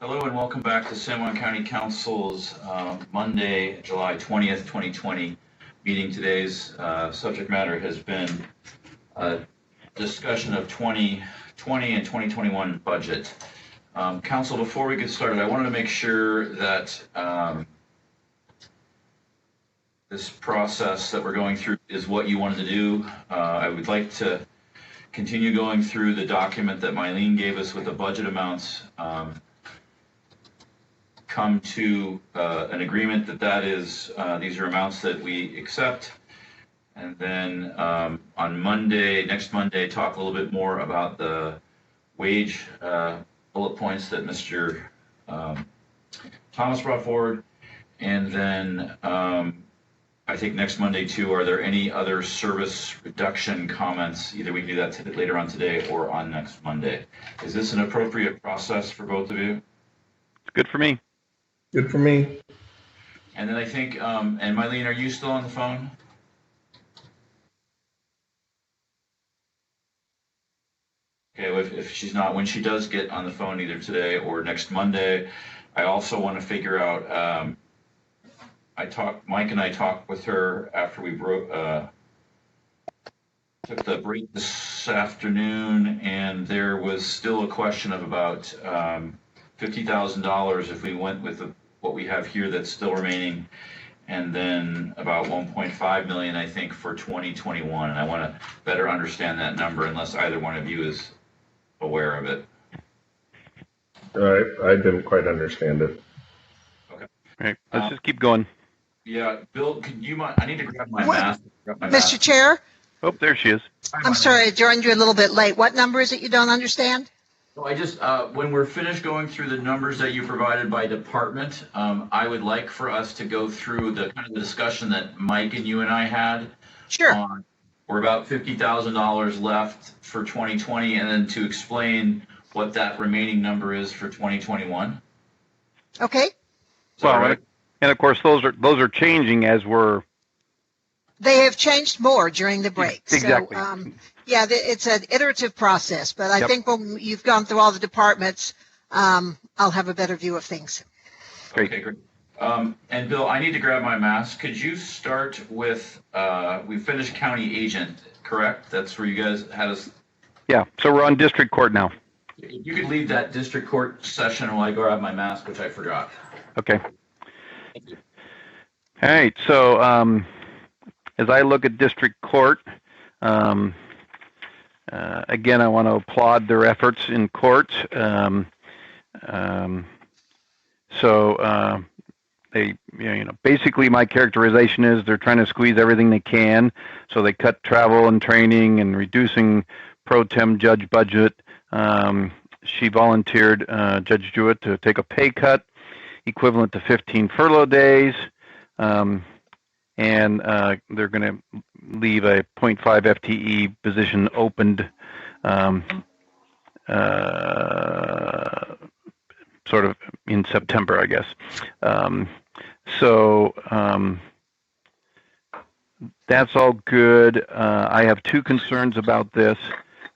Hello and welcome back to San Juan County Council's Monday, July 20th, 2020 meeting. Today's subject matter has been a discussion of 2020 and 2021 budget. Council, before we get started, I wanted to make sure that this process that we're going through is what you wanted to do. I would like to continue going through the document that Mylene gave us with the budget amounts. Come to an agreement that is these are amounts that we accept, and then on next Monday, talk a little bit more about the wage bullet points that Mr. Thomas brought forward, and then I think next Monday too, are there any other service reduction comments? Either we can do that later on today or on next Monday. Is this an appropriate process for both of you? Good for me. Good for me. And then I think, and Mylene, are you still on the phone? Okay, well, if she's not, when she does get on the phone either today or next Monday, I also want to figure out, Mike and I talked with her after we took the break this afternoon, and there was still a question of about $50,000 if we went with what we have here that's still remaining, and then about 1.5 million, I think, for 2021. And I want to better understand that number, unless either one of you is aware of it. I didn't quite understand it. Okay. All right, let's just keep going. Yeah, Bill, could you mind? I need to grab my mask. Mr. Chair? Oh, there she is. I'm sorry, I joined you a little bit late. What number is it you don't understand? So I just, when we're finished going through the numbers that you provided by department, I would like for us to go through the kind of the discussion that Mike and you and I had. Sure. We're about $50,000 left for 2020, and then to explain what that remaining number is for 2021. Okay. Well, right? And of course, those are changing as we're. They have changed more during the break. Exactly. So, yeah, it's an iterative process, but I think when you've gone through all the departments, I'll have a better view of things. Great. Okay, great. And Bill, I need to grab my mask. Could you start with, we finished county agent, correct? That's where you guys had us. Yeah, so we're on district court now. You could leave that district court session while I grab my mask, which I forgot. Okay. Thank you. All right, so as I look at district court, again, I want to applaud their efforts in court. They, basically my characterization is they're trying to squeeze everything they can. So they cut travel and training and reducing pro tem judge budget. She volunteered, Judge Jewett, to take a pay cut equivalent to 15 furlough days. And they're going to leave a 0.5 FTE position opened, sort of in September, I guess. That's all good. I have two concerns about this.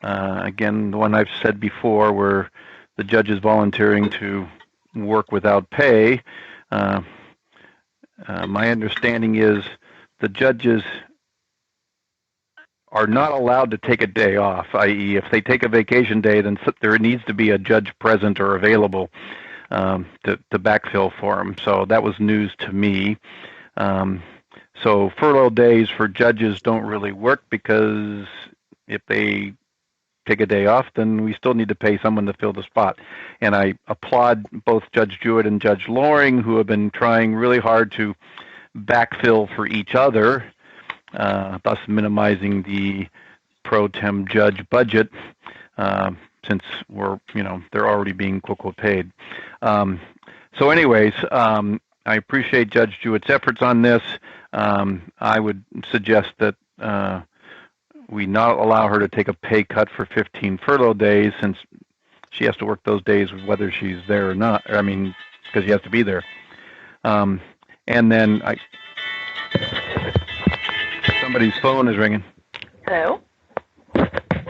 Again, the one I've said before, where the judge is volunteering to work without pay. My understanding is the judges are not allowed to take a day off, i.e. if they take a vacation day, then there needs to be a judge present or available to backfill for them. So that was news to me. So furlough days for judges don't really work, because if they take a day off, then we still need to pay someone to fill the spot. And I applaud both Judge Jewett and Judge Loring, who have been trying really hard to backfill for each other, thus minimizing the pro tem judge budget, since they're already being quote paid. So anyways, I appreciate Judge Jewett's efforts on this. I would suggest that we not allow her to take a pay cut for 15 furlough days, since she has to work those days whether she's there or not. I mean, because she has to be there. And then somebody's phone is ringing. Hello?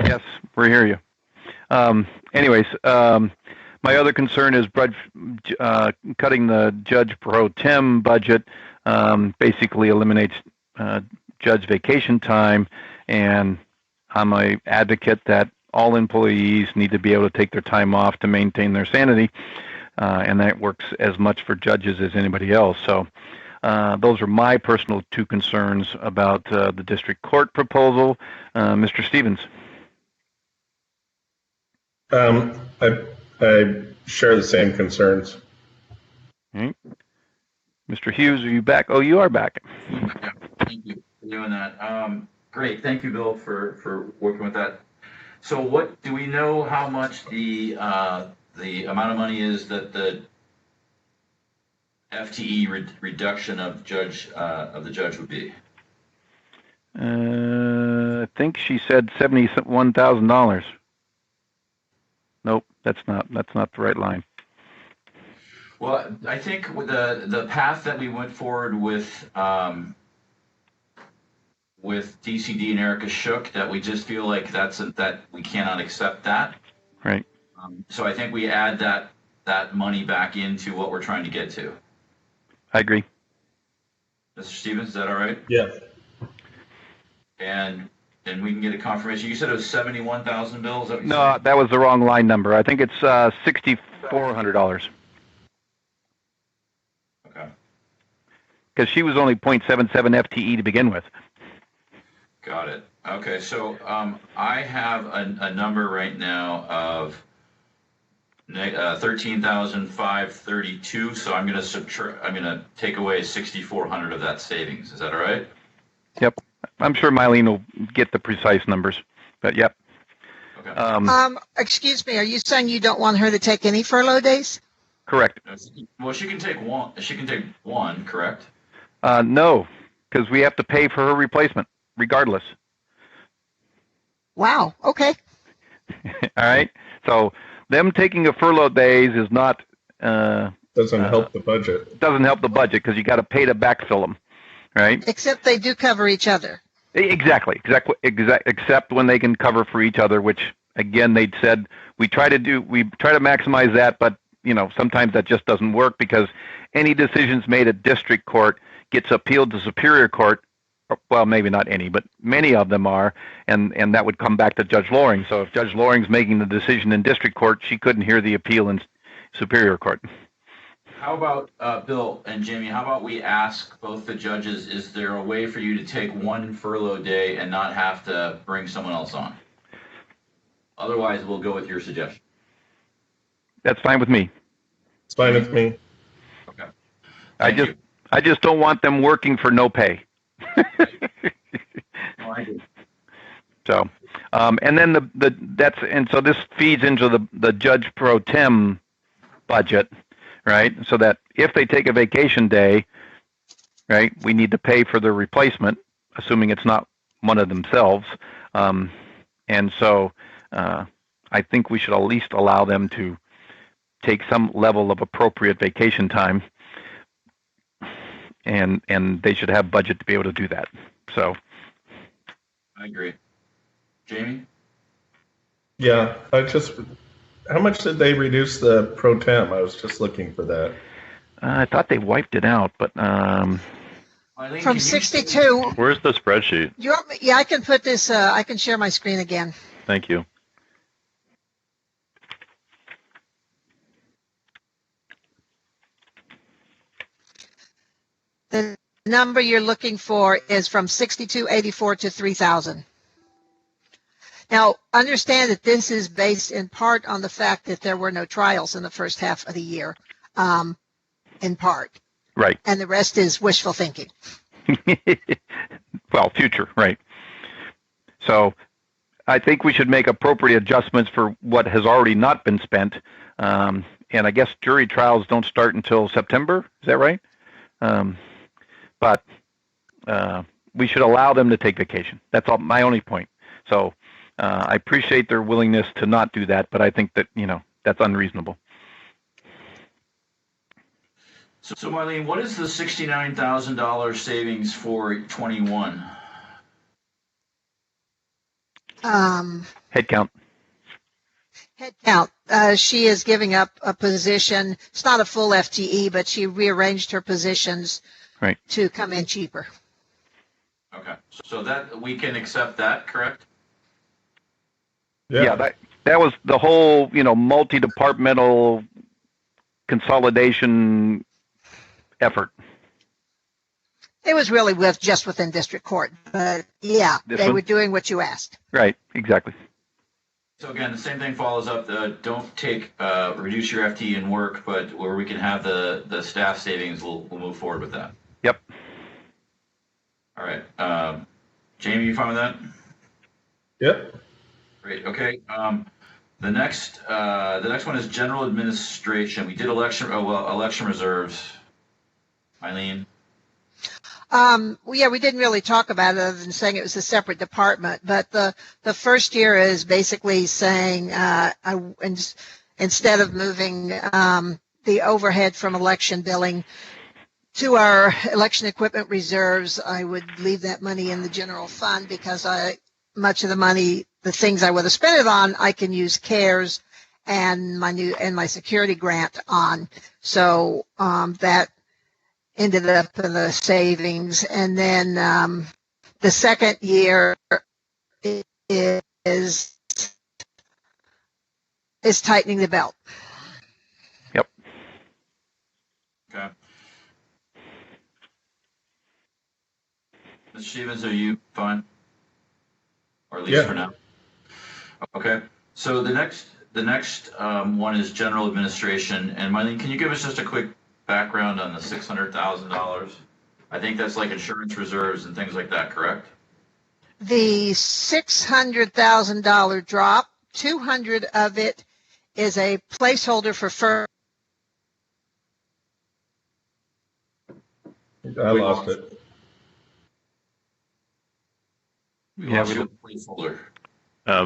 Yes, we hear you. Anyways, My other concern is cutting the judge pro tem budget basically eliminates judge vacation time, and I'm an advocate that all employees need to be able to take their time off to maintain their sanity, and that works as much for judges as anybody else. So those are my personal two concerns about the district court proposal. Mr. Stevens. I share the same concerns. Okay. Mr. Hughes, are you back? Oh, you are back. Yeah, thank you for doing that. Great, thank you, Bill, for working with that. So, what do we know? How much the amount of money is that the FTE reduction of the judge would be? I think she said $71,000. Nope, that's not the right line. Well, I think with the path that we went forward with DCD and Erica Shook, that we just feel like that we cannot accept that. Right. So I think we add that money back into what we're trying to get to. I agree. Mr. Stevens, is that all right? Yeah. And we can get a confirmation. You said it was 71,000 bills. No, that was the wrong line number. I think it's $6,400. Okay. Because she was only 0.77 FTE to begin with. Got it. Okay, so I have a number right now of 13,532. So I'm going to take away 6,400 of that savings. Is that all right? Yep. I'm sure Mylene will get the precise numbers, but yep. Okay. Excuse me, are you saying you don't want her to take any furlough days? Correct. Well, she can take one. She can take one, correct? No, because we have to pay for her replacement, regardless. Wow. Okay. All right. So them taking a furlough days is not Doesn't help the budget. Doesn't help the budget because you got to pay to backfill them, right? Except they do cover each other. Exactly. Except when they can cover for each other, which again they said we try to maximize that, but sometimes that just doesn't work because any decisions made at district court gets appealed to superior court. Well, maybe not any, but many of them are, and that would come back to Judge Loring. So if Judge Loring's making the decision in district court, she couldn't hear the appeal in superior court. How about, Bill and Jamie, how about we ask both the judges, is there a way for you to take one furlough day and not have to bring someone else on? Otherwise, we'll go with your suggestion. That's fine with me. It's fine with me. Okay. I just don't want them working for no pay. No, I do. So, and then so this feeds into the judge pro tem budget, right? So that if they take a vacation day, right, we need to pay for the replacement, assuming it's not one of themselves. And so I think we should at least allow them to take some level of appropriate vacation time, and they should have budget to be able to do that. So I agree. Jamie? Yeah, how much did they reduce the pro tem? I was just looking for that. I thought they wiped it out, but Eileen, From 62. Where's the spreadsheet? You want me, yeah, I can put this. I can share my screen again. Thank you. The number you're looking for is from 6284 to 3000. Now, understand that this is based in part on the fact that there were no trials in the first half of the year, in part. right. And the rest is wishful thinking. Well, future, right. So I think we should make appropriate adjustments for what has already not been spent. And I guess jury trials don't start until September. Is that right? But we should allow them to take vacation. That's all, my only point. So I appreciate their willingness to not do that, but I think that, that's unreasonable. So Marlene, what is the $69,000 savings for 21? Head count. Head count. She is giving up a position. It's not a full FTE, but she rearranged her positions Right. to come in cheaper. Okay, so that, we can accept that, correct? Yeah, that was the whole, multi-departmental consolidation effort. It was really just within district court, but yeah, they were doing what you asked. Right, exactly. So again, the same thing follows up. Don't reduce your FTE in work, but where we can have the staff savings, we'll move forward with that. Yep. All right, Jamie, you fine with that? Yep. Great. Okay. The next one is general administration. We did election reserves. Eileen. We didn't really talk about it other than saying it was a separate department, but the first year is basically saying instead of moving the overhead from election billing to our election equipment reserves, I would leave that money in the general fund because much of the money, the things I would have spent it on, I can use CARES and my security grant on. So that ended up in the savings. And then the second year is tightening the belt. Yep. Okay. Ms. Stevens, are you fine? Or at least for now? Okay. So the next one is general administration. And Mylene, can you give us just a quick background on the $600,000? I think that's like insurance reserves and things like that, correct? The $600,000 drop, 200 of it is a placeholder for I lost it. Yeah, we have a placeholder.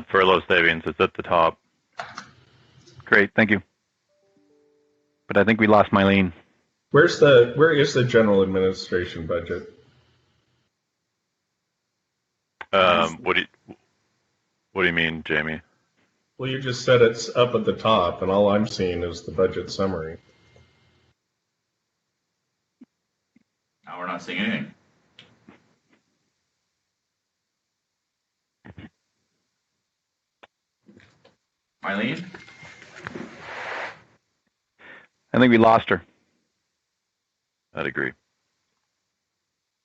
Furlough savings, it's at the top. Great, thank you. But I think we lost Mylene. Where is the general administration budget? What do you mean, Jamie? Well, you just said it's up at the top, and all I'm seeing is the budget summary. Now we're not seeing anything. Mylene? I think we lost her. I'd agree.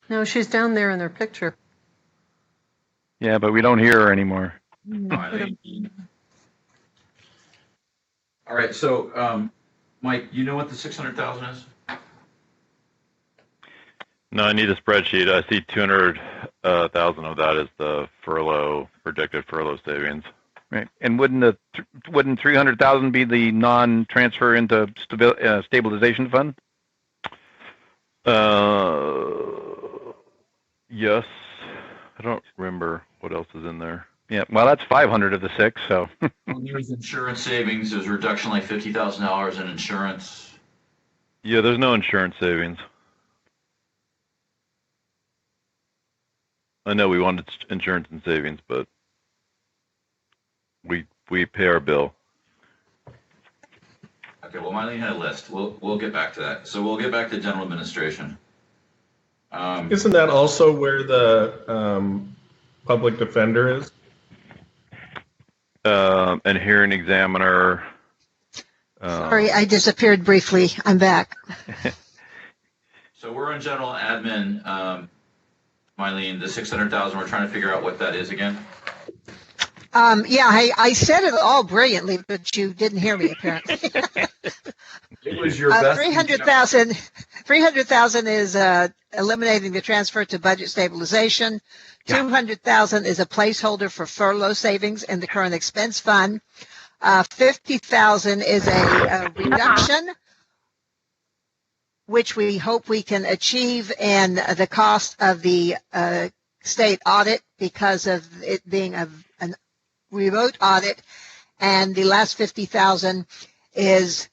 No, she's down there in their picture. Yeah, but we don't hear her anymore. Mylene. All right, so Mike, you know what the 600,000 is? No, I need a spreadsheet. I see 200,000 of that is the projected furlough savings. Right, and wouldn't 300,000 be the non-transfer into stabilization fund? Yes. I don't remember what else is in there. Yeah, well, that's 500 of the 6, so. Well, there's insurance savings. There's a reduction like $50,000 in insurance. Yeah, there's no insurance savings. I know we wanted insurance and savings, but we pay our bill. Okay, well, Mylene had a list. We'll get back to that. So we'll get back to general administration. Isn't that also where the public defender is? And hearing examiner. Sorry, I disappeared briefly. I'm back. So we're in general admin, Mylene, the 600,000. We're trying to figure out what that is again. I said it all brilliantly, but you didn't hear me apparently. It was your best. 300,000 is eliminating the transfer to budget stabilization. 200,000 is a placeholder for furlough savings in the current expense fund. 50,000 is a reduction, which we hope we can achieve in the cost of the state audit because of it being a remote audit. And the last 50,000 is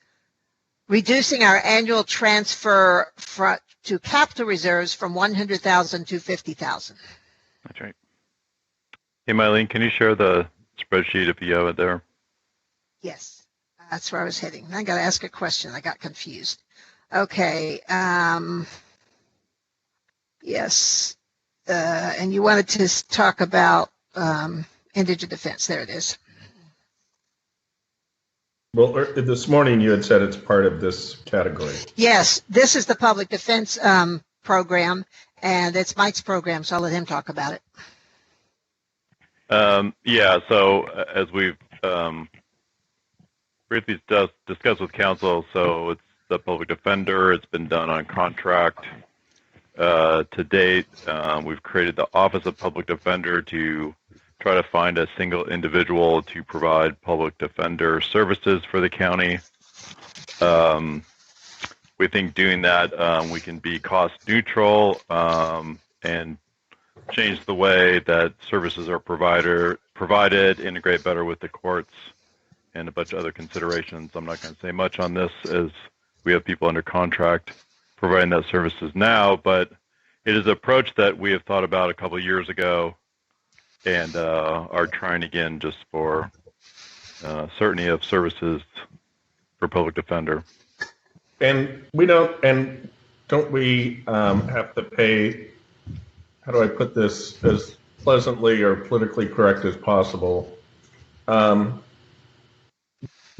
reducing our annual transfer to capital reserves from 100,000 to 50,000. That's right. Hey, Mylene, can you share the spreadsheet if you have it there? Yes, that's where I was heading. I got to ask a question. I got confused. Okay. Yes. And you wanted to talk about indigent defense. There it is. Well, this morning you had said it's part of this category. Yes, this is the public defense program, and it's Mike's program, so I'll let him talk about it. Yeah, so as we've briefly discussed with council, so it's the public defender. It's been done on contract to date. We've created the Office of Public Defender to try to find a single individual to provide public defender services for the county. We think doing that we can be cost neutral and change the way that services are provided, integrate better with the courts, and a bunch of other considerations. I'm not going to say much on this as we have people under contract providing that services now, but it is an approach that we have thought about a couple of years ago and are trying again just for certainty of services for public defender. And don't we have to pay, how do I put this as pleasantly or politically correct as possible?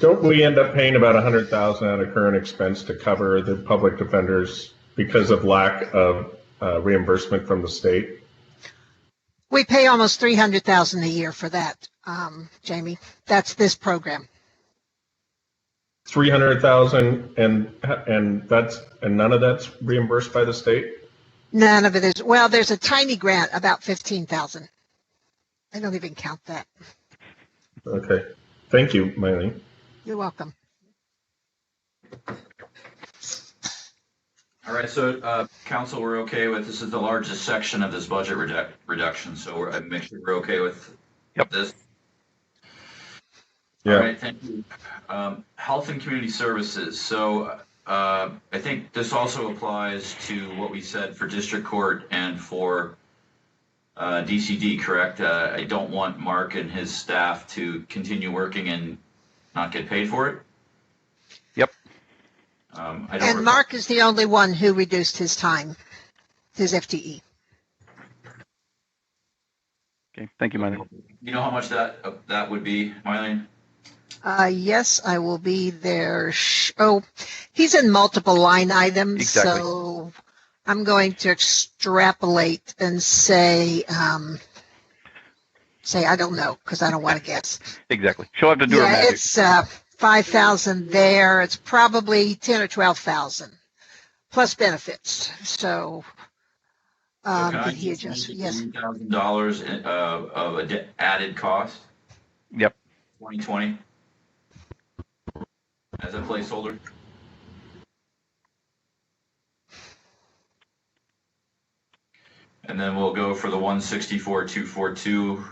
Don't we end up paying about $100,000 out of current expense to cover the public defenders because of lack of reimbursement from the state? We pay almost $300,000 a year for that, Jamie. That's this program. 300,000 and none of that's reimbursed by the state? None of it is. Well, there's a tiny grant, about $15,000. I don't even count that. Okay. Thank you, Mylene. You're welcome. All right, so council, we're okay with this. Is the largest section of this budget reduction, so I make sure we're okay with this. Yeah. All right, thank you. Health and community services. So I think this also applies to what we said for district court and for DCD, correct? I don't want Mark and his staff to continue working and not get paid for it. Yep. And Mark is the only one who reduced his time, his FTE. Okay, thank you, Mylene. You know how much that would be, Mylene? Yes, I will be there. He's in multiple line items, Exactly. So I'm going to extrapolate and say I don't know because I don't want to guess. Exactly. She'll have to do her magic. It's 5,000 there. It's probably 10 or 12,000 plus benefits. So did he adjust? Yes. $1,000 of added cost. Yep. 2020 as a placeholder. And then we'll go for the 164,242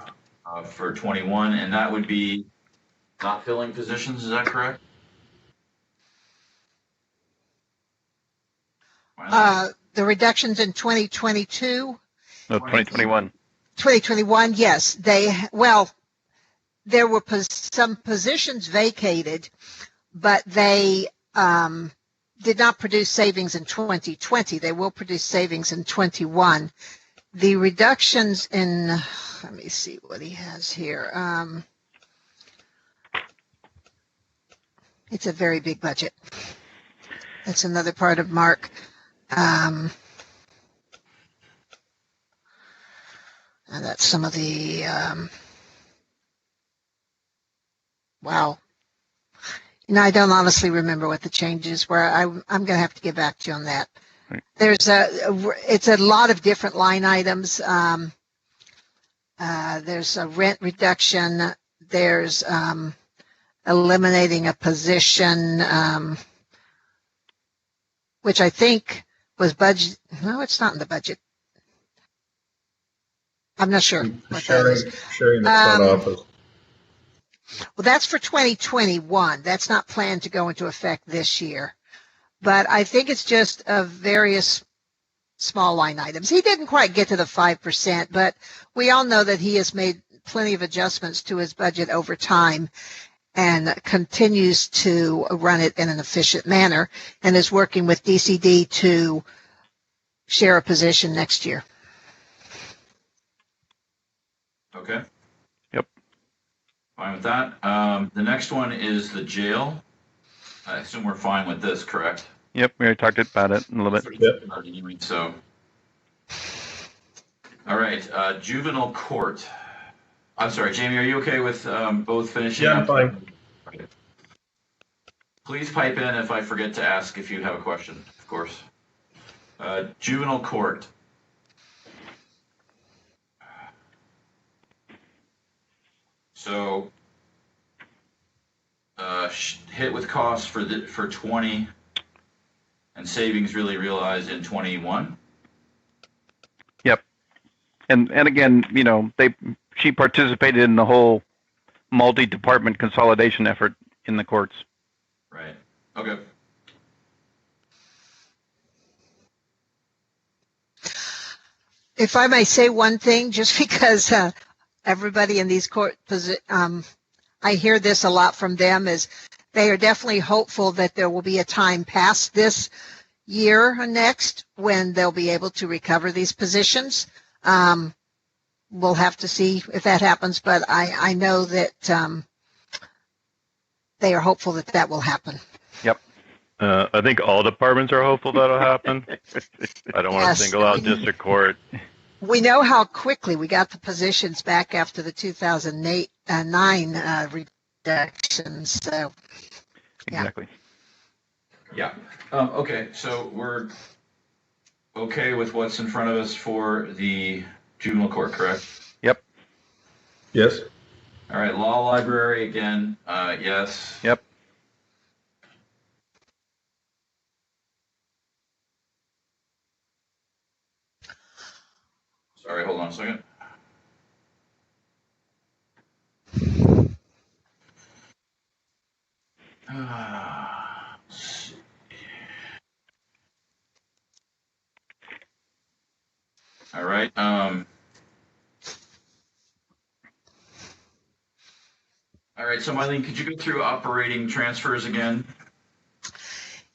for 21, and that would be not filling positions. Is that correct? The reductions in 2022. No, 2021. 2021, yes. There were some positions vacated, but they did not produce savings in 2020. They will produce savings in 21. The reductions in, let me see what he has here. It's a very big budget. That's another part of Mark. And that's some of the, wow. I don't honestly remember what the changes were. I'm going to have to get back to you on that. Right. It's a lot of different line items. There's a rent reduction. There's eliminating a position, which I think was budget. No, it's not in the budget. I'm not sure what that is. Sharing the front office. Well, that's for 2021. That's not planned to go into effect this year. But I think it's just various small line items. He didn't quite get to the 5%, but we all know that he has made plenty of adjustments to his budget over time. and continues to run it in an efficient manner, and is working with DCD to share a position next year. Okay. Yep. Fine with that. The next one is the jail. I assume we're fine with this, correct? Yep, we already talked about it a little bit. Yep. So, all right, juvenile court. I'm sorry, Jamie, are you okay with both finishing? Yeah, I'm up? fine. Okay. Please pipe in if I forget to ask if you have a question, of course. Juvenile court. So, hit with costs for 20 and savings really realized in 21. Yep. And again, you know, she participated in the whole multi-department consolidation effort in the courts. Right. Okay. If I may say one thing, just because everybody in these court I hear this a lot from them, is they are definitely hopeful that there will be a time past this year or next when they'll be able to recover these positions. We'll have to see if that happens, but I know that they are hopeful that that will happen. Yep. I think all departments are hopeful that'll happen. I don't want Yes. to single out district court. We know how quickly we got the positions back after the 2009 reductions. So, yeah. Exactly. Yeah. Okay, so we're okay with what's in front of us for the juvenile court, correct? Yep. Yes. All right, law library again, yes. Yep. Sorry, hold on a second. All right. All right, so Mylene, could you go through operating transfers again?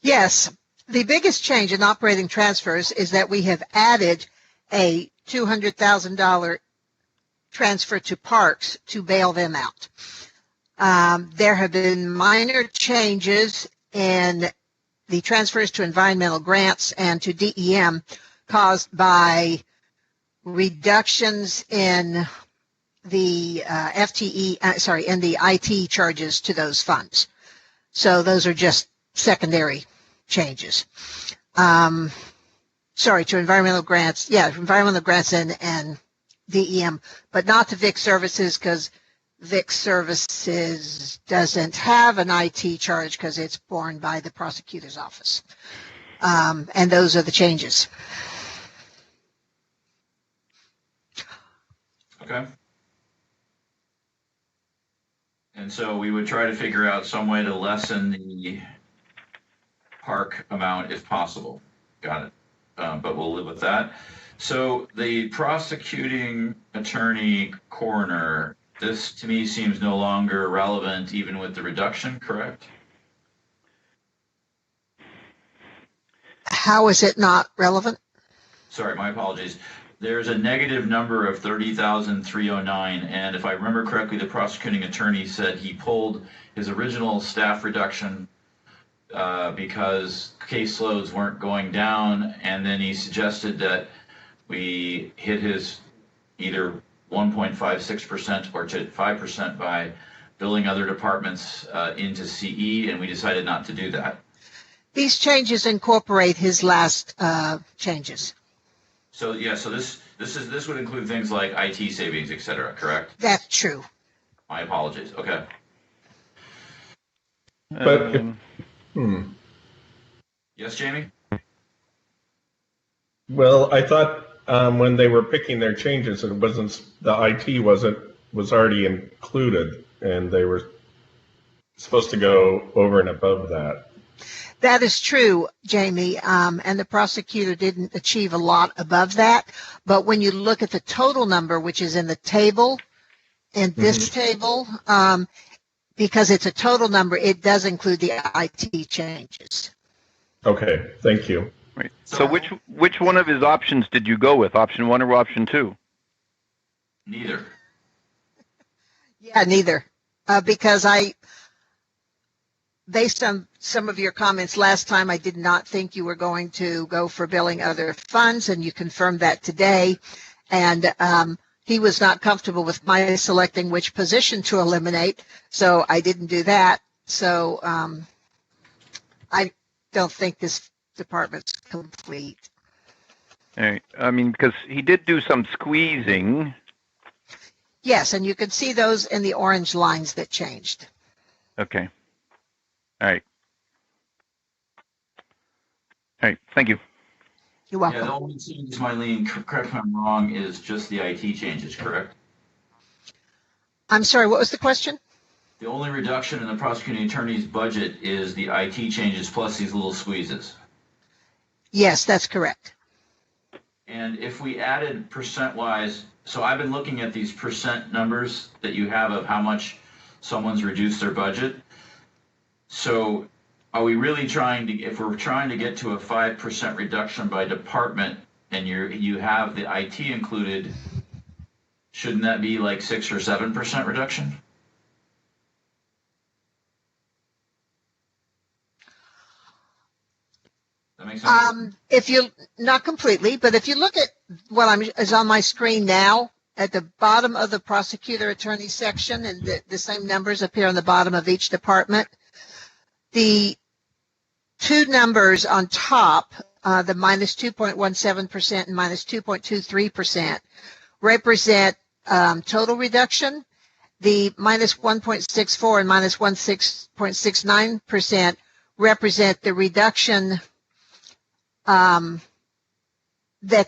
Yes, the biggest change in operating transfers is that we have added a $200,000 transfer to parks to bail them out. There have been minor changes in the transfers to environmental grants and to DEM caused by reductions in the in the IT charges to those funds. So those are just secondary changes. To environmental grants. Yeah, environmental grants and DEM, but not to VIC Services, because VIC Services doesn't have an IT charge because it's borne by the prosecutor's office. And those are the changes. Okay. And so we would try to figure out some way to lessen the park amount if possible. Got it. But we'll live with that. So the prosecuting attorney coroner, this to me seems no longer relevant even with the reduction, correct? How is it not relevant? Sorry, my apologies. There's a negative number of 30,309, and if I remember correctly, the prosecuting attorney said he pulled his original staff reduction because caseloads weren't going down, and then he suggested that we hit his either 1.56% or to 5% by billing other departments into CE, and we decided not to do that. These changes incorporate his last changes. So yeah, so this would include things like IT savings, et cetera, correct? That's true. My apologies. Okay. But Yes, Jamie? well, I thought when they were picking their changes, it wasn't the IT was already included, and they were supposed to go over and above that. That is true, Jamie, and the prosecutor didn't achieve a lot above that. But when you look at the total number, which is in the table, in this table, because it's a total number, it does include the IT changes. Okay, thank you. Right. So which one of his options did you go with? Option 1 or option 2? Neither. Yeah, neither. Because based on some of your comments last time, I did not think you were going to go for billing other funds, and you confirmed that today. And he was not comfortable with my selecting which position to eliminate, so I didn't do that. So I don't think this department's complete. All right. I mean, because he did do some squeezing. Yes, and you can see those in the orange lines that changed. Okay. All right. All right. Thank you. You're Yeah, welcome. the only changes, Mylene, correct if I'm wrong, is just the IT changes, correct? I'm sorry, what was the question? The only reduction in the prosecuting attorney's budget is the IT changes plus these little squeezes. Yes, that's correct. And if we added percent-wise, so I've been looking at these percent numbers that you have of how much someone's reduced their budget. So are we really trying to, if we're trying to get to a 5% reduction by department and you have the IT included, shouldn't that be like 6 or 7% reduction? That makes sense? If you, not completely, but if you look at what is on my screen now, at the bottom of the prosecutor attorney section, and the same numbers appear on the bottom of each department, the two numbers on top, the minus 2.17% and minus 2.23%, represent total reduction. The minus 1.64 and minus 1.69% represent the reduction that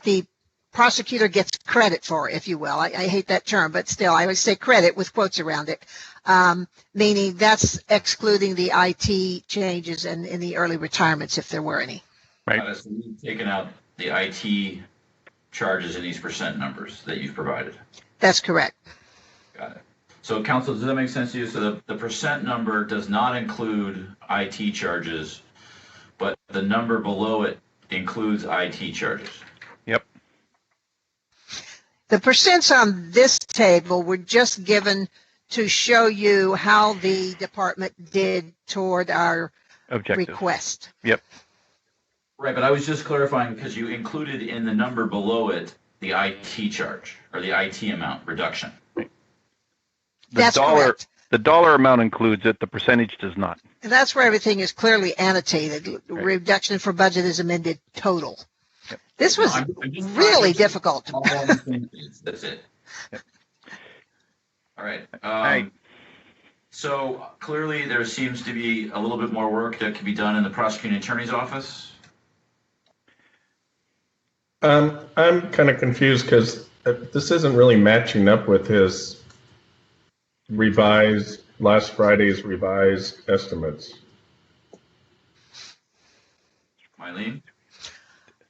the prosecutor gets credit for, if you will. I hate that term, but still, I always say credit with quotes around it, meaning that's excluding the IT changes and in the early retirements, if there were any. Right. So we've taken out the IT charges in these percent numbers that you've provided. That's correct. Got it. So, counsel, does that make sense to you? So the percent number does not include IT charges, but the number below it includes IT charges. Yep. The percents on this table were just given to show you how the department did toward our Objective. request. Yep. Right, but I was just clarifying because you included in the number below it the IT charge or the IT amount reduction. That's correct. The dollar amount includes it. The percentage does not. And that's where everything is clearly annotated. Right. Reduction for budget is amended total. Yep. This was I'm just really difficult. all on the same page. That's it. Yep. All right. All right. So clearly there seems to be a little bit more work that can be done in the prosecuting attorney's office. I'm kind of confused because this isn't really matching up with his last Friday's revised estimates. Mylene?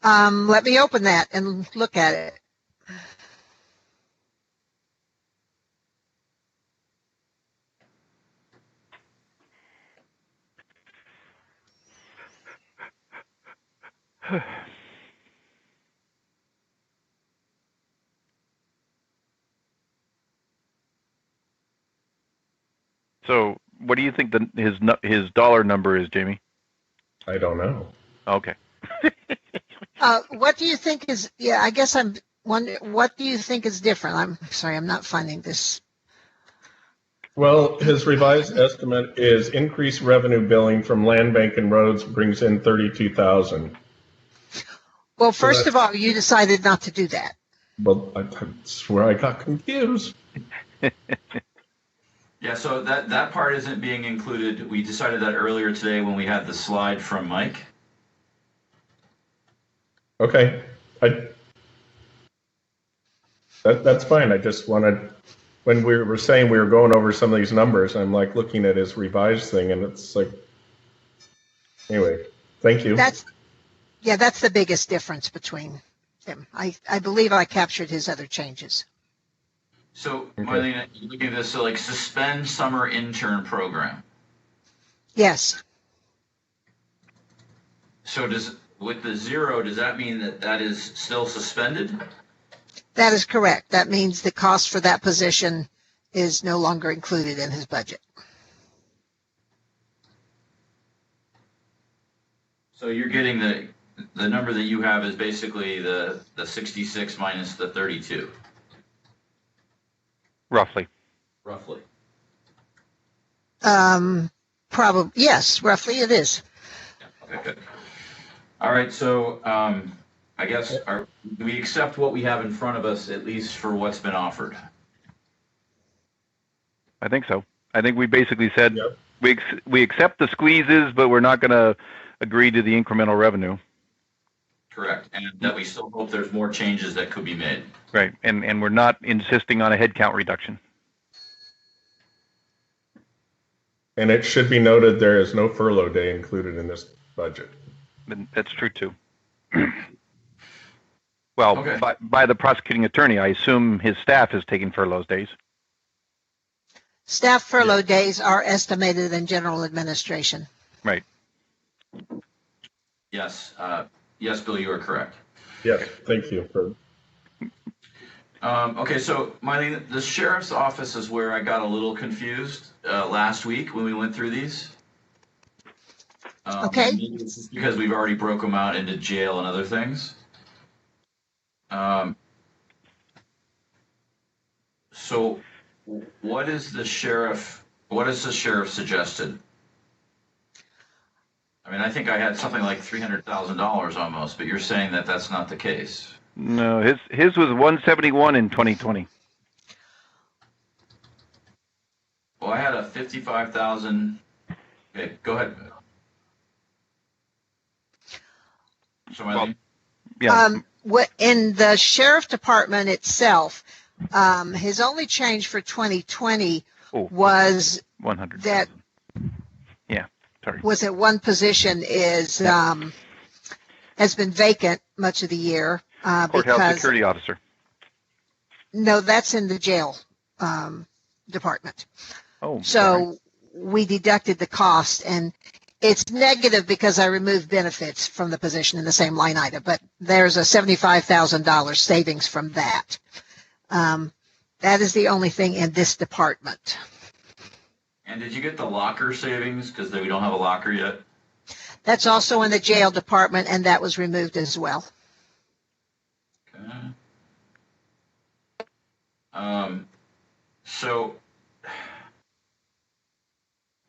Let me open that and look at it. So, what do you think his dollar number is, Jamie? I don't know. Okay. What do you think is, yeah, I guess I'm wondering, what do you think is different? I'm sorry, I'm not finding this. Well, his revised estimate is increased revenue billing from land bank and roads brings in 32,000. Well, first of all, you decided not to do that. Well, that's where I got confused. Yeah, so that part isn't being included. We decided that earlier today when we had the slide from Mike. Okay, that's fine. I just wanted, when we were saying we were going over some of these numbers, I'm like looking at his revised thing, and it's like, anyway, thank you. That's the biggest difference between them. I believe I captured his other changes. So, Okay. Marlene, you looking at this, so like suspend summer intern program. Yes, So with the 0, does that mean that that is still suspended? that is correct. That means the cost for that position is no longer included in his budget. So you're getting the number that you have is basically the 66 minus the 32, Roughly. roughly. Probably, yes, roughly it is. Okay, good. All right, so I guess do we accept what we have in front of us, at least for what's been offered? I think so. I think we basically said Yep. we accept the squeezes, but we're not going to agree to the incremental revenue. Correct, and that we still hope there's more changes that could be made. Right. And we're not insisting on a headcount reduction. And it should be noted there is no furlough day included in this budget. And that's true too. Well, Okay. by the prosecuting attorney, I assume his staff is taking furloughs days. Staff furlough days are estimated in general administration. Right. Yes, yes, Bill, you are correct. Yes, thank you for. Okay, so Marlene, the sheriff's office is where I got a little confused last week when we went through these. Okay. Maybe it's just because we've already broke them out into jail and other things. So what is the sheriff suggested? I mean, I think I had something like $300,000 almost, but you're saying that that's not the case. No, his was 171 in 2020. Well, I had a 55,000. Okay, go ahead. So Marlene? Yeah. In the sheriff department itself, his only change for 2020 was 100. that Sorry. was that one position has been vacant much of the year. Courthouse Because security officer. no, that's in the jail department. Oh. So we deducted the cost, and it's negative because I removed benefits from the position in the same line item, but there's a $75,000 savings from that. That is the only thing in this department. And did you get the locker savings? Because we don't have a locker yet. That's also in the jail department, and that was removed as well. Okay.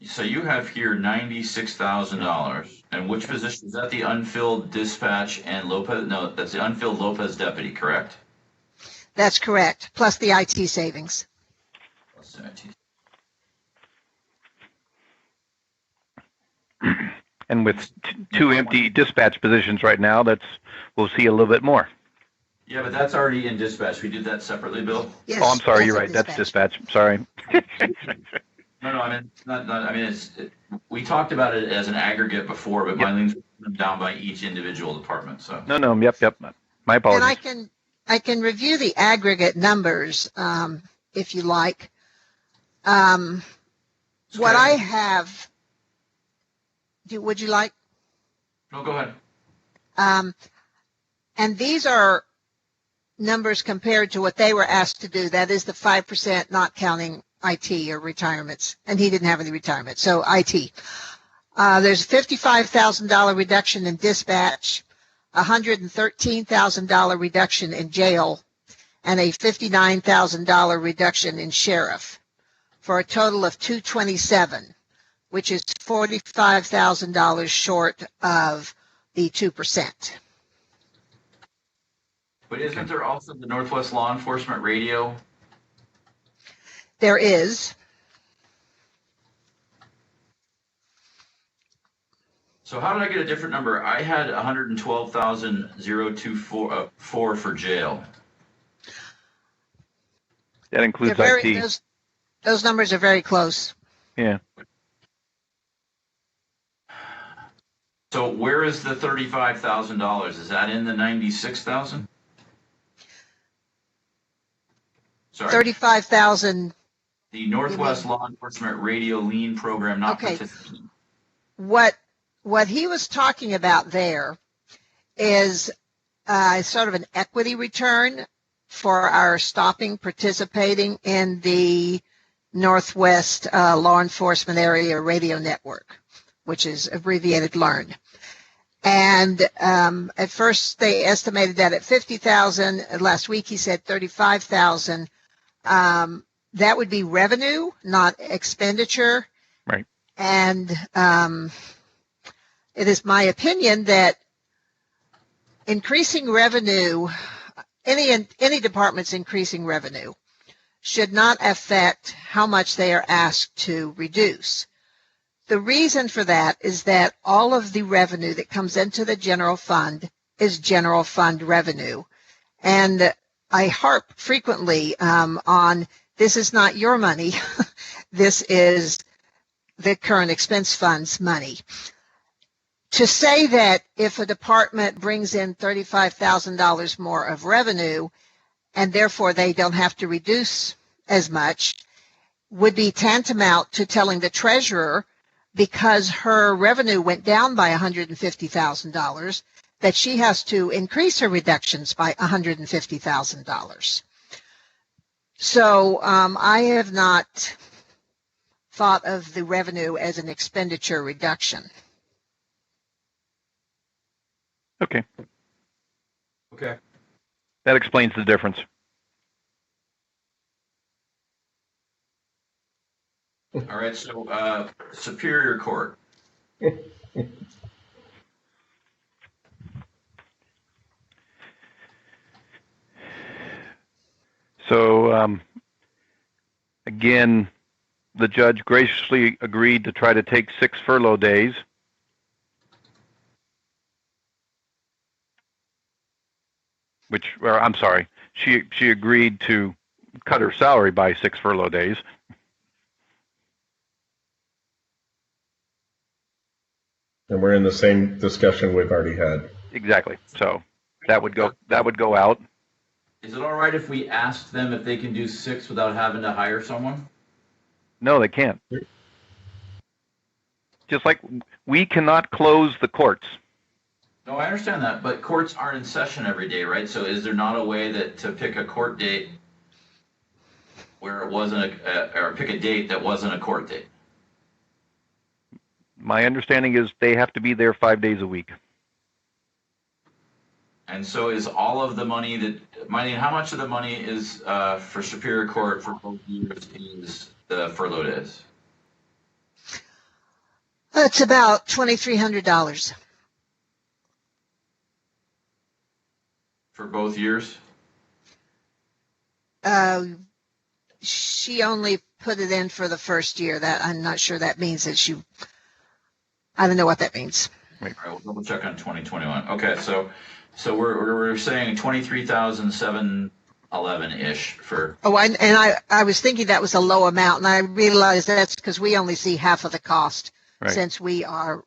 So you have here $96,000. And which position is that? The unfilled dispatch and Lopez? No, that's the unfilled Lopez deputy, correct? That's correct, plus the IT savings. Plus IT. And with two empty dispatch positions right now, we'll see a little bit more. Yeah, but that's already in dispatch. We did that separately, Bill. Yes, Oh, I'm sorry. that's You're in right. That's dispatch. Sorry. No, I mean, not, I mean, we talked about it as an aggregate before, but Marlene's broken them down by each individual department, so. No. Yep. My apologies. And I can review the aggregate numbers if you like. What I have, would you like? No, go ahead. And these are numbers compared to what they were asked to do. That is the 5%, not counting IT or retirements. And he didn't have any retirement. So IT. There's a $55,000 reduction in dispatch, $113,000 reduction in jail, and a $59,000 reduction in sheriff, for a total of $227,000, which is $45,000 short of the 2%. But isn't there also the Northwest Law Enforcement Radio? There is. So how did I get a different number? I had 112,024 for jail. That includes IT. Those numbers are very close. Yeah. So where is the $35,000? Is that in the 96,000? Sorry. 35,000. The Northwest Law Enforcement Radio Lean Program, not Okay. participating. What he was talking about there is sort of an equity return for our stopping participating in the Northwest Law Enforcement Area Radio Network, which is abbreviated LEARN. And at first they estimated that at 50,000. Last week he said 35,000. That would be revenue, not expenditure. Right. And it is my opinion that increasing revenue, any department's increasing revenue, should not affect how much they are asked to reduce. The reason for that is that all of the revenue that comes into the general fund is general fund revenue. And I harp frequently on this is not your money. This is the current expense fund's money. To say that if a department brings in $35,000 more of revenue and therefore they don't have to reduce as much would be tantamount to telling the treasurer, because her revenue went down by $150,000, that she has to increase her reductions by $150,000. So I have not thought of the revenue as an expenditure reduction. Okay. Okay. That explains the difference. All right, so Superior Court. So again, the judge graciously agreed to try to take 6 furlough days. I'm sorry, she agreed to cut her salary by 6 furlough days. And we're in the same discussion we've already had. Exactly. So that would go out. Is it all right if we ask them if they can do 6 without having to hire someone? No, they can't. Just like we cannot close the courts. No, I understand that, but courts aren't in session every day, right? So is there not a way that to pick a court date where it wasn't or pick a date that wasn't a court date? My understanding is they have to be there 5 days a week. And so is all of the money how much of the money is for Superior Court for both years is the furlough days? It's about $2,300. For both years? She only put it in for the first year. That I'm not sure that means that I don't know what that means. All right, we'll double check on 2021. Okay, so we're saying 23,711-ish for. Oh, I was thinking that was a low amount, and I realized that's because we only see half of the cost, right, since we are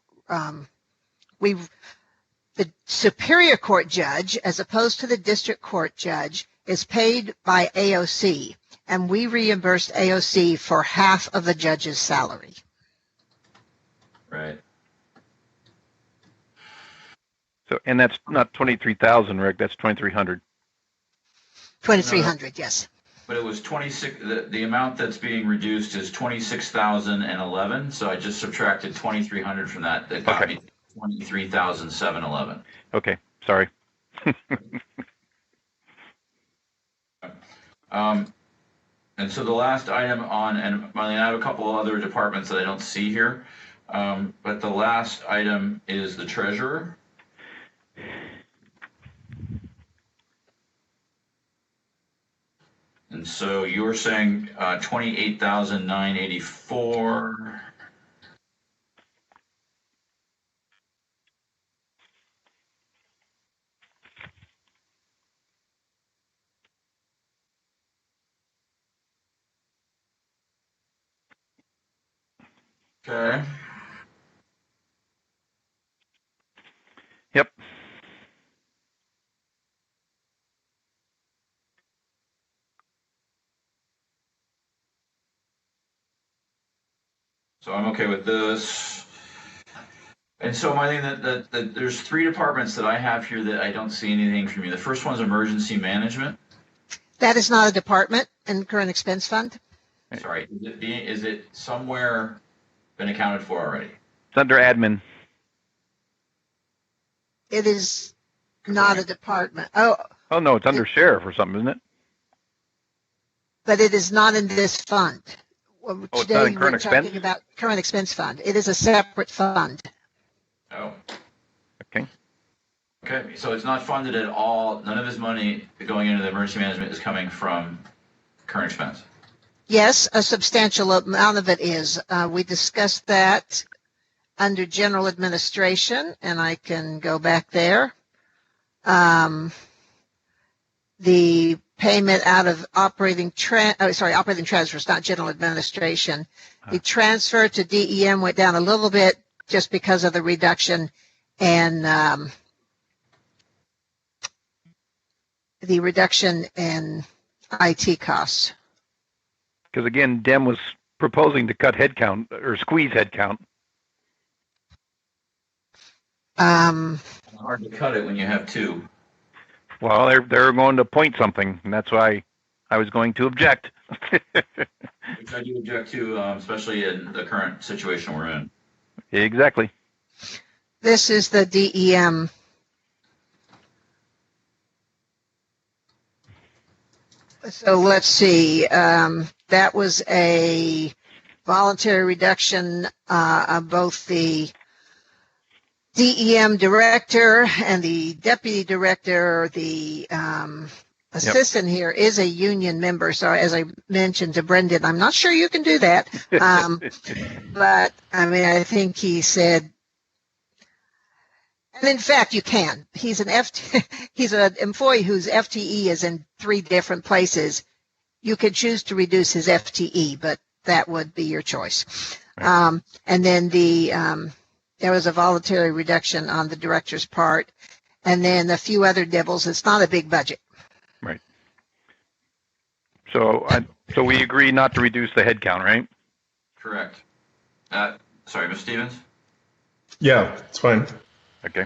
the Superior Court judge, as opposed to the District Court judge, is paid by AOC, and we reimbursed AOC for half of the judge's salary. Right. So, and that's not 23,000, Rick. That's 2,300. 2,300, yes. But it was 26. The amount that's being reduced is 26,011. So I just subtracted 2,300 from that. That got me 23,711. Okay, sorry. And so the last item and Marlene, I have a couple of other departments that I don't see here, but the last item is the treasurer. And so you're saying 28,984. Okay. Yep. So I'm okay with this. And so Marlene, that there's three departments that I have here that I don't see anything from you. The first one's emergency management. That is not a department in current expense fund. Sorry, is it somewhere been accounted for already? It's under admin. It is not a department. Oh, Oh, no, it's under sheriff or something, isn't it? but it is not in this fund. Oh, it's not Today in current we're expense? talking about current expense fund. It is a separate fund. Oh, Okay. okay. So it's not funded at all. None of his money going into the emergency management is coming from current expense. Yes, a substantial amount of it is. We discussed that under general administration, and I can go back there. The payment out of operating transfers, not general administration. The transfer to DEM went down a little bit just because of the reduction in IT costs. Because again, Dem was proposing to cut headcount or squeeze headcount. Hard to cut it when you have two. Well, they're going to point something, and that's why I was going to object. Which I do object to, especially in the current situation we're in. Exactly. This is the DEM. So let's see. That was a voluntary reduction of both the DEM director and the deputy director. The assistant here is a union member. So as I mentioned to Brendan, I'm not sure you can do that. But I mean, I think he said, and in fact, you can. He's an he's an employee whose FTE is in 3 different places. You could choose to reduce his FTE, but that would be your choice. Right. And then there was a voluntary reduction on the director's part, and then a few other nibbles. It's not a big budget. Right. So we agree not to reduce the headcount, right? Correct. Sorry, Ms. Stevens? Yeah, it's fine. Okay.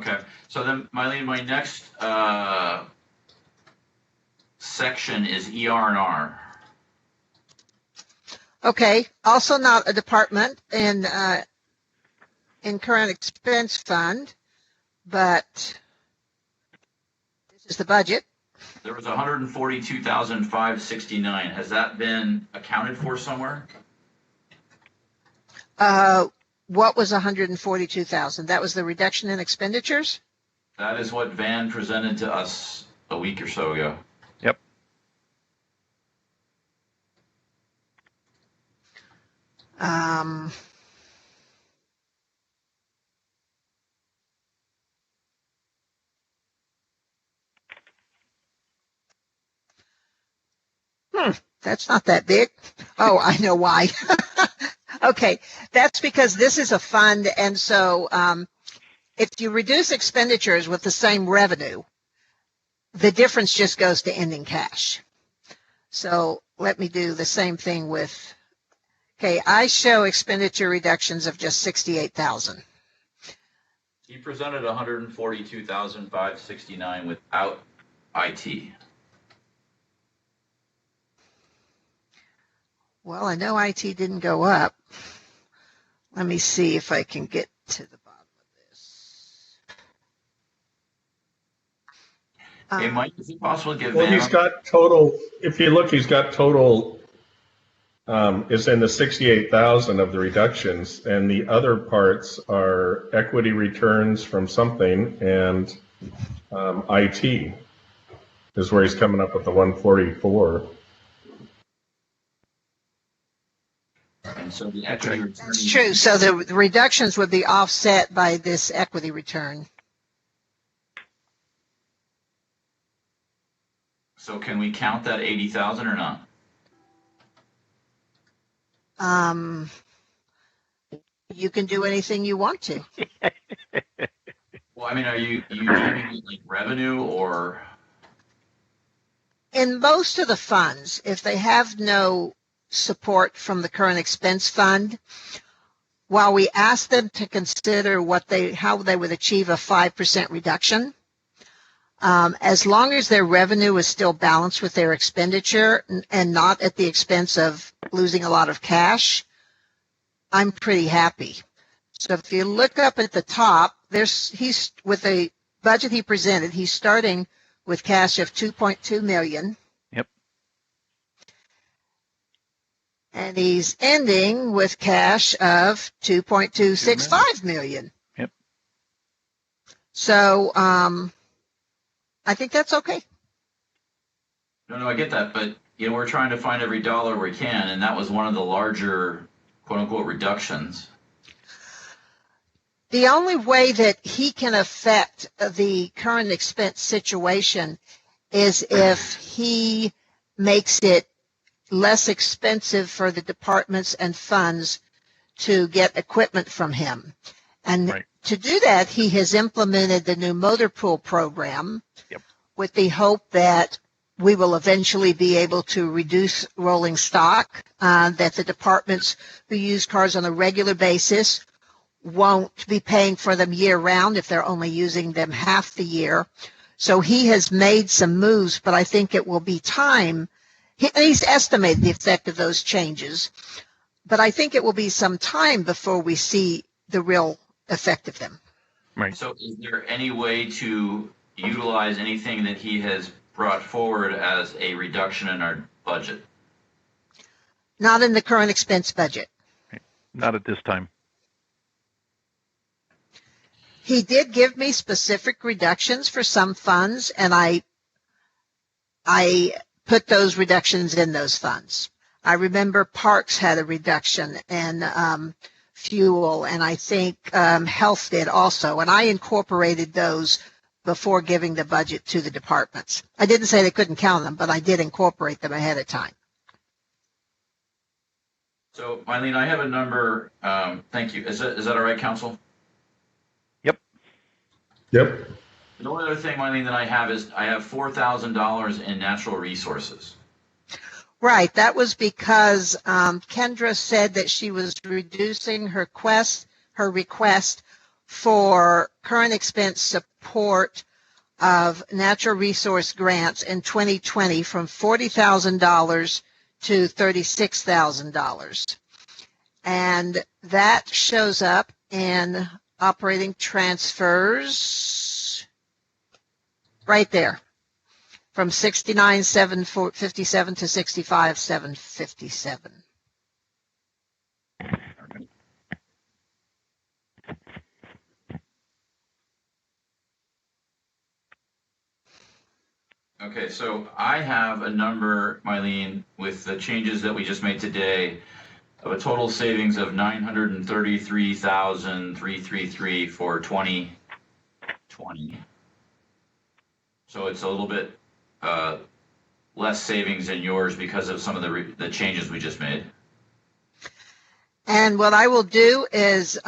Okay. So then, Mylene, my next section is ER&R. Okay. Also not a department in current expense fund, but this is the budget. There was 142,569. Has that been accounted for somewhere? What was 142,000? That was the reduction in expenditures? That is what Van presented to us a week or so ago. Yep. That's not that big. Oh, I know why. Okay, that's because this is a fund, and so if you reduce expenditures with the same revenue, the difference just goes to ending cash. So let me do the same thing with, okay, I show expenditure reductions of just 68,000. He presented 142,569 without IT. Well, I know IT didn't go up. Let me see if I can get to the bottom of this. Hey, Mike, is it possible to give Well, Van? he's got total, if you look, he's got total is in the 68,000 of the reductions, and the other parts are equity returns from something, and IT is where he's coming up with the 144. And so the equity return. That's true. So the reductions would be offset by this equity return. So can we count that 80,000 or not? You can do anything you want to. Well, I mean, are you doing it like revenue or? In most of the funds, if they have no support from the current expense fund. While we asked them to consider how they would achieve a 5% reduction, as long as their revenue is still balanced with their expenditure and not at the expense of losing a lot of cash, I'm pretty happy. So if you look up at the top, he's with the budget he presented, he's starting with cash of $2.2 million. Yep. And he's ending with cash of $2.265 million. Yep. So I think that's okay. No, I get that, but we're trying to find every dollar we can, and that was one of the larger quote unquote reductions. The only way that he can affect the current expense situation is if he makes it less expensive for the departments and funds to get equipment from him. And right. To do that, he has implemented the new motor pool program. Yep. With the hope that we will eventually be able to reduce rolling stock, that the departments who use cars on a regular basis won't be paying for them year-round if they're only using them half the year. So he has made some moves, but I think it will be time. He's estimated the effect of those changes, but I think it will be some time before we see the real effect of them. Right. So is there any way to utilize anything that he has brought forward as a reduction in our budget? Not in the current expense budget. Not at this time. He did give me specific reductions for some funds, and I put those reductions in those funds. I remember Parks had a reduction and fuel, and I think health did also, and I incorporated those before giving the budget to the departments. I didn't say they couldn't count them, but I did incorporate them ahead of time. So, Mylene, I have a number. Thank you. Is that all right, Council? Yep. The only other thing, Mylene, that I have is I have $4,000 in natural resources. Right. That was because Kendra said that she was reducing her request for current expense support of natural resource grants in 2020 from $40,000 to $36,000. And that shows up in operating transfers right there from 69,757 to 65,757. Okay, so I have a number, Mylene, with the changes that we just made today of a total savings of $933,333 for 2020. So it's a little bit less savings than yours because of some of the changes we just made. And what I will do is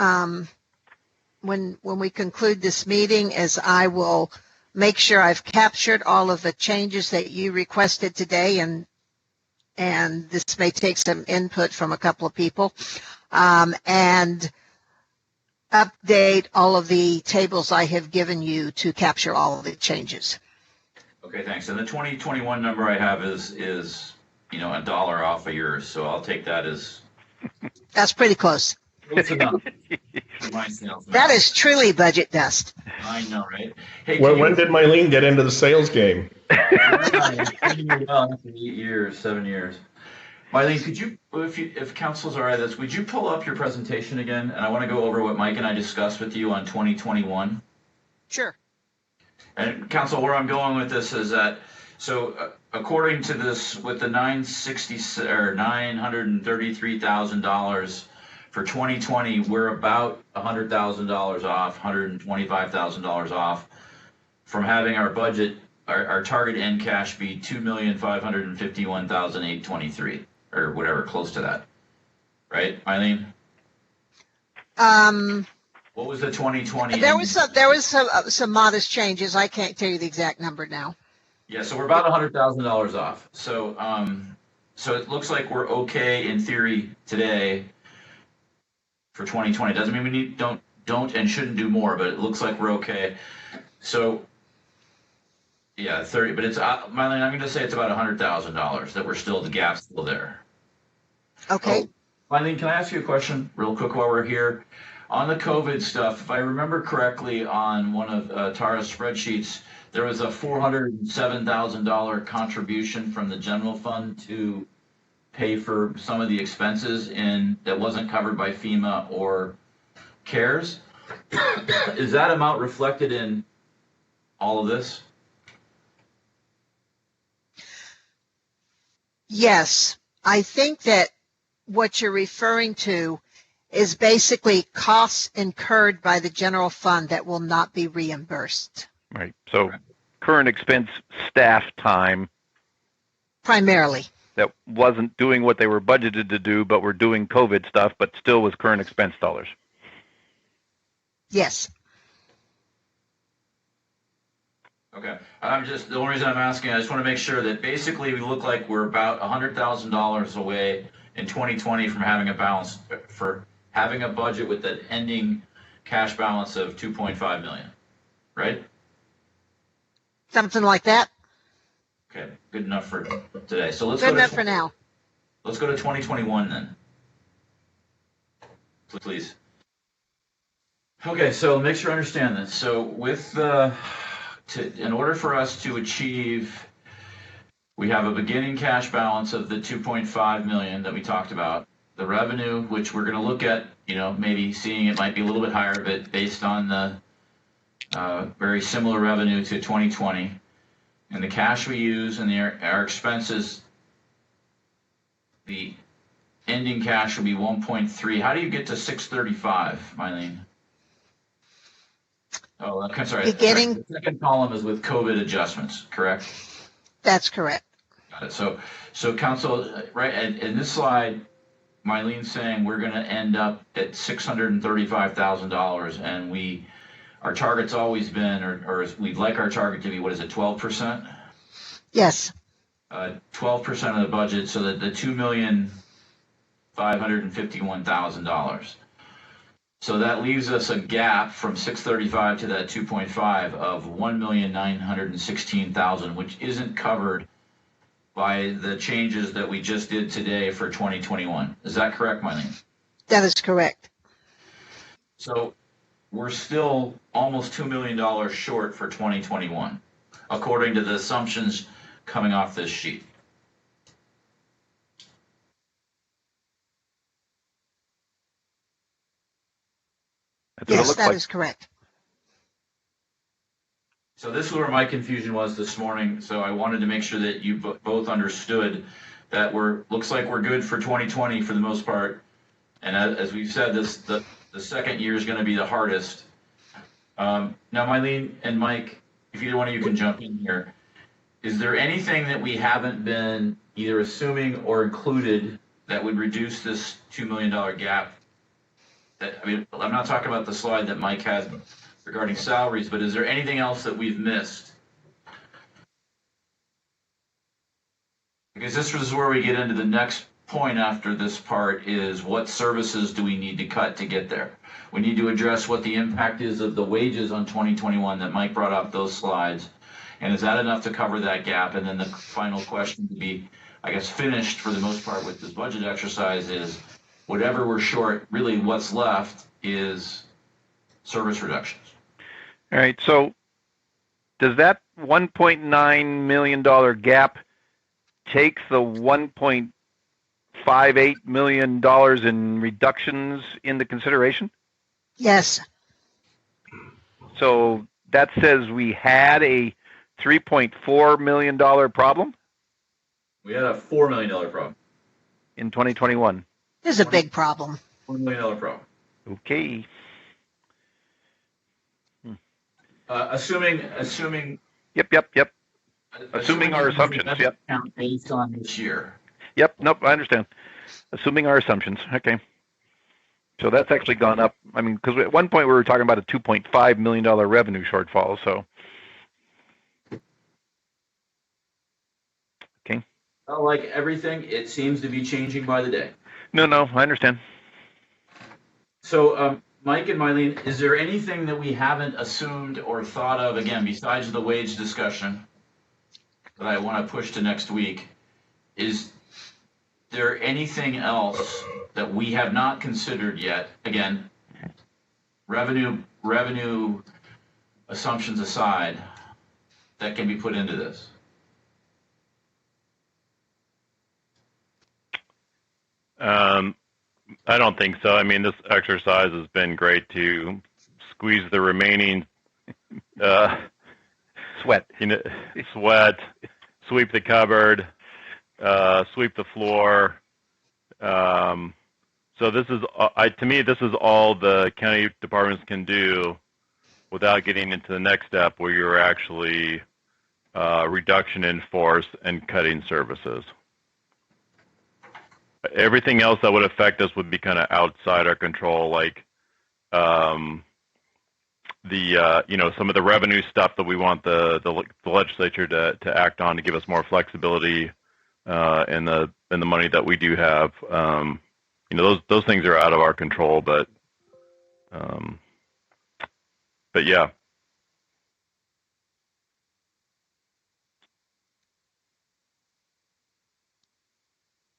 when we conclude this meeting is I will make sure I've captured all of the changes that you requested today, and this may take some input from a couple of people, and update all of the tables I have given you to capture all of the changes. Okay, thanks. And the 2021 number I have is $1 off of yours, so I'll take that as That's pretty close. close enough. That is truly budget dust. I know, right? Hey, When did Mylene get into the sales game? 7 years. Mylene, could you, if council's all right with this, would you pull up your presentation again? And I want to go over what Mike and I discussed with you on 2021. Sure. And council, where I'm going with this is that, so according to this, with the $933,000 for 2020, we're about $100,000 off, $125,000 off from having our budget, our target end cash be $2,551,823 or whatever, close to that. Right, Mylene? What was the 2020? There was some modest changes. I can't tell you the exact number now. Yeah, so we're about $100,000 off. So so it looks like we're okay in theory today for 2020. Doesn't mean we don't and shouldn't do more, but it looks like we're okay. So yeah, 30, but it's, Mylene, I'm going to say it's about $100,000 that the gap's still there. Okay. Oh, Mylene, can I ask you a question real quick while we're here? On the COVID stuff, if I remember correctly, on one of Tara's spreadsheets, there was a $407,000 contribution from the general fund to pay for some of the expenses that wasn't covered by FEMA or CARES. Is that amount reflected in all of this? Yes. I think that what you're referring to is basically costs incurred by the general fund that will not be reimbursed. Right. So current expense staff time Primarily. that wasn't doing what they were budgeted to do, but were doing COVID stuff, but still was current expense dollars. Yes. Okay. The only reason I'm asking, I just want to make sure that basically we look like we're about $100,000 away in 2020 from having a budget with an ending cash balance of 2.5 million, right? Something like that. Okay, good enough for today. So Good enough for now. Let's go to 2021 then, please. Okay, so make sure I understand this. So in order for us to achieve, we have a beginning cash balance of the 2.5 million that we talked about. The revenue, which we're going to look at, maybe seeing it might be a little bit higher, but based on the very similar revenue to 2020, and the cash we use and our expenses, the ending cash will be 1.3. How do you get to 635, Mylene? Oh, I'm sorry. The second column is with COVID adjustments, correct? That's correct. Got it. So council, right, and in this slide, Mylene's saying we're going to end up at $635,000, and our target's always been, or we'd like our target to be, what is it, 12%? Yes. 12% of the budget, so that the $2,551,000. So that leaves us a gap from 635 to that 2.5 of 1,916,000, which isn't covered by the changes that we just did today for 2021. Is that correct, Mylene? That is correct. So we're still almost $2 million short for 2021, according to the assumptions coming off this sheet. Yes, that is correct. So this is where my confusion was this morning. So I wanted to make sure that you both understood that looks like we're good for 2020 for the most part. And as we've said, the second year is going to be the hardest. Now, Mylene and Mike, if either one of you can jump in here, is there anything that we haven't been either assuming or included that would reduce this $2 million gap? I'm not talking about the slide that Mike had regarding salaries, but is there anything else that we've missed? Because this is where we get into the next point after this part, is what services do we need to cut to get there? We need to address what the impact is of the wages on 2021 that Mike brought up those slides. And is that enough to cover that gap? And then the final question to be, I guess, finished for the most part with this budget exercise is, whatever we're short, really what's left is service reductions. All right. So does that $1.9 million gap take the $1.58 million in reductions into consideration? Yes. So that says we had a $3.4 million problem? We had a $4 million problem. In 2021. This is a big problem. $4 million problem. Okay. Assuming. Yep. Assuming our assumptions, yep. Based on this year. Yep, nope, I understand. Assuming our assumptions, okay. So that's actually gone up. I mean, because at one point we were talking about a $2.5 million revenue shortfall, so. Okay. Well, like everything, it seems to be changing by the day. No, I understand. So, Mike and Mylene, is there anything that we haven't assumed or thought of, again, besides the wage discussion, that I want to push to next week? Is there anything else that we have not considered yet? Again, revenue assumptions aside, that can be put into this? I don't think so. I mean, this exercise has been great to squeeze the remaining Sweat. sweat, sweep the cupboard, sweep the floor. So this is, to me, this is all the county departments can do without getting into the next step where you're actually reduction in force and cutting services. Everything else that would affect us would be kind of outside our control, like some of the revenue stuff that we want the legislature to act on to give us more flexibility in the money that we do have. Those things are out of our control, but yeah.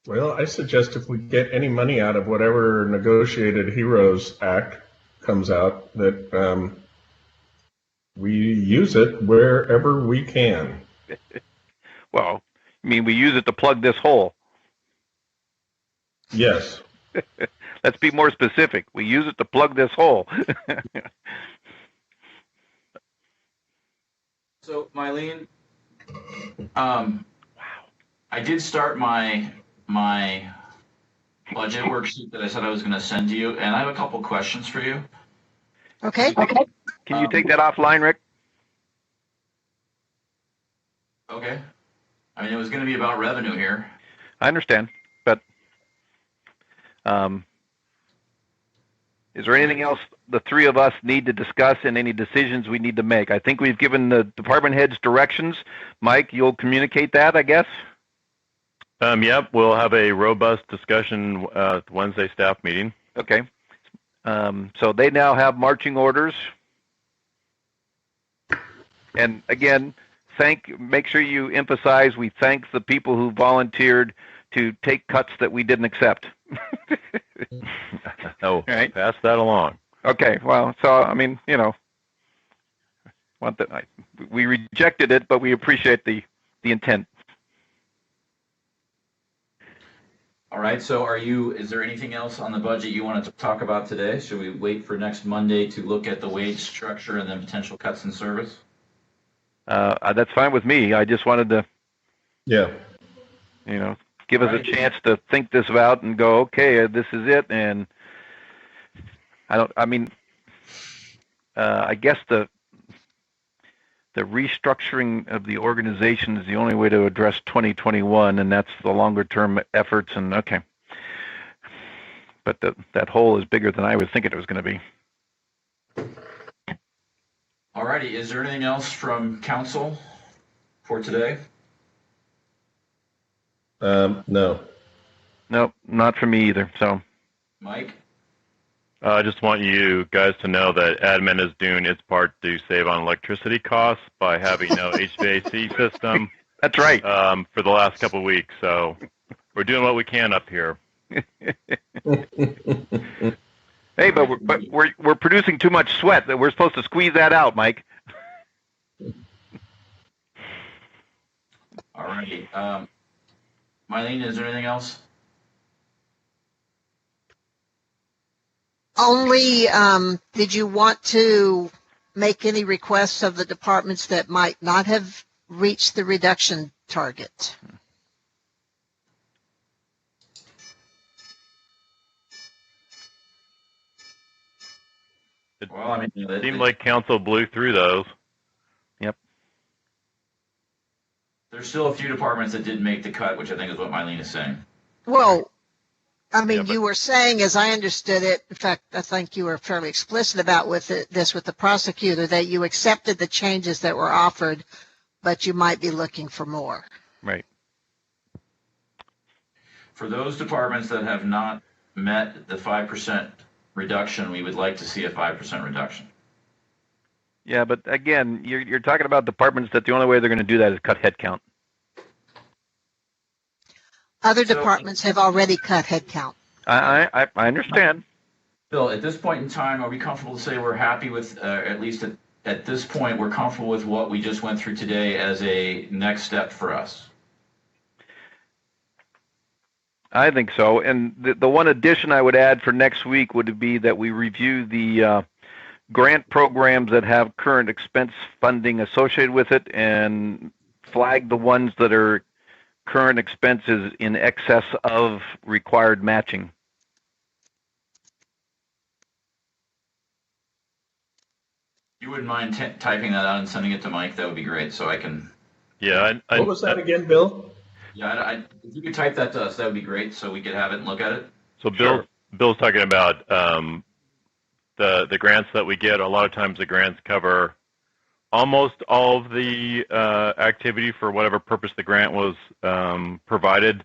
Well, I suggest if we get any money out of whatever negotiated Heroes Act comes out, that we use it wherever we can. Well, I mean, we use it to plug this hole. Yes. Let's be more specific. We use it to plug this hole. So, Mylene, I did start my budget worksheet that I said I was going to send to you, and I have a couple questions for you. Okay. Can you take that offline, Rick? Okay. I mean, it was going to be about revenue here. I understand, but is there anything else the three of us need to discuss and any decisions we need to make? I think we've given the department heads directions. Mike, you'll communicate that, I guess? Yep, we'll have a robust discussion at the Wednesday staff meeting. Okay. So they now have marching orders. And again, make sure you emphasize we thank the people who volunteered to take cuts that we didn't accept. Oh, right. Pass that along. Okay, well, so, I mean, we rejected it, but we appreciate the intent. All right, so is there anything else on the budget you wanted to talk about today? Should we wait for next Monday to look at the wage structure and then potential cuts in service? That's fine with me. I just wanted to, give us a chance to think this out and go, okay, this is it. And I guess the restructuring of the organization is the only way to address 2021, and that's the longer term efforts. And okay, but that hole is bigger than I was thinking it was going to be. All righty, is there anything else from council for today? No. Nope, not for me either. So, Mike? I just want you guys to know that admin is doing its part to save on electricity costs by having no HVAC system. That's right. For the last couple of weeks, so we're doing what we can up here. Hey, but we're producing too much sweat. That we're supposed to squeeze that out, Mike. All righty. Mylene, is there anything else? Only, did you want to make any requests of the departments that might not have reached the reduction target? It seemed like council blew through those. Yep. There's still a few departments that didn't make the cut, which I think is what Mylene is saying. Well, I mean, you were saying, as I understood it, in fact, I think you were fairly explicit about this with the prosecutor, that you accepted the changes that were offered, but you might be looking for more. Right. For those departments that have not met the 5% reduction, we would like to see a 5% reduction. Yeah, but again, you're talking about departments that the only way they're going to do that is cut headcount. Other departments have already cut headcount. I understand. Bill, at this point in time, are we comfortable to say we're happy with, at least at this point, we're comfortable with what we just went through today as a next step for us? I think so. And the one addition I would add for next week would be that we review the grant programs that have current expense funding associated with it and flag the ones that are current expenses in excess of required matching. You wouldn't mind typing that out and sending it to Mike? That would be great, so I can... Yeah. What was that again, Bill? Yeah, if you could type that to us, that would be great, so we could have it and look at it. So Bill's talking about the grants that we get. A lot of times the grants cover almost all of the activity for whatever purpose the grant was provided.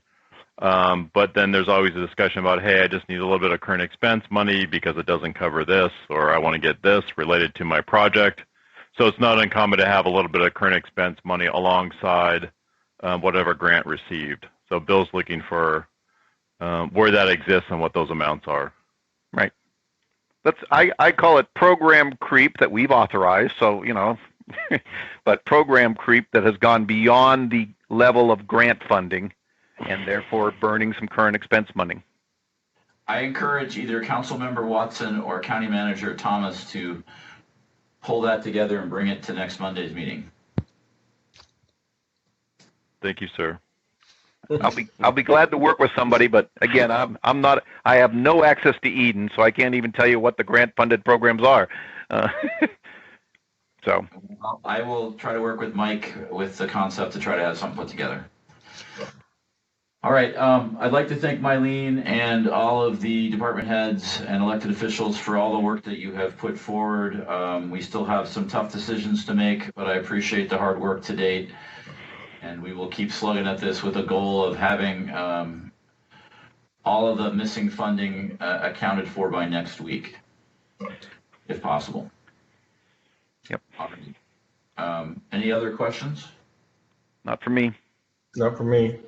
But then there's always a discussion about, hey, I just need a little bit of current expense money because it doesn't cover this, or I want to get this related to my project. So it's not uncommon to have a little bit of current expense money alongside whatever grant received. So Bill's looking for where that exists and what those amounts are. Right. I call it program creep that we've authorized. So, but program creep that has gone beyond the level of grant funding and therefore burning some current expense money. I encourage either Councilmember Watson or County Manager Thomas to pull that together and bring it to next Monday's meeting. Thank you, sir. I'll be glad to work with somebody, but again, I have no access to Eden, so I can't even tell you what the grant funded programs are. So I will try to work with Mike with the concept to try to have something put together. All right, I'd like to thank Mylene and all of the department heads and elected officials for all the work that you have put forward. We still have some tough decisions to make, but I appreciate the hard work to date. And we will keep slugging at this with a goal of having all of the missing funding accounted for by next week, if possible. Yep. Any other questions? Not for me. Not for me.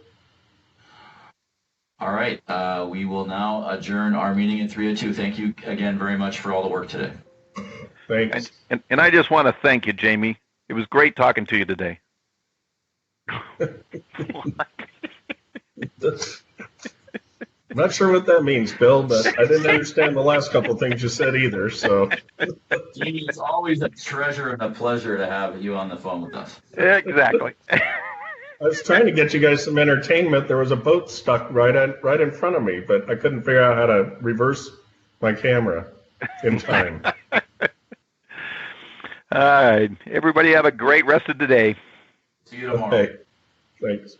All right. We will now adjourn our meeting at 3:02. Thank you again very much for all the work today. Thanks. And I just want to thank you, Jamie. It was great talking to you today. I'm not sure what that means, Bill, but I didn't understand the last couple of things you said either. So, Jamie, it's always a treasure and a pleasure to have you on the phone with us. Exactly. I was trying to get you guys some entertainment. There was a boat stuck right in front of me, but I couldn't figure out how to reverse my camera in time. All right. Everybody have a great rest of the day. See you tomorrow. Okay. Thanks.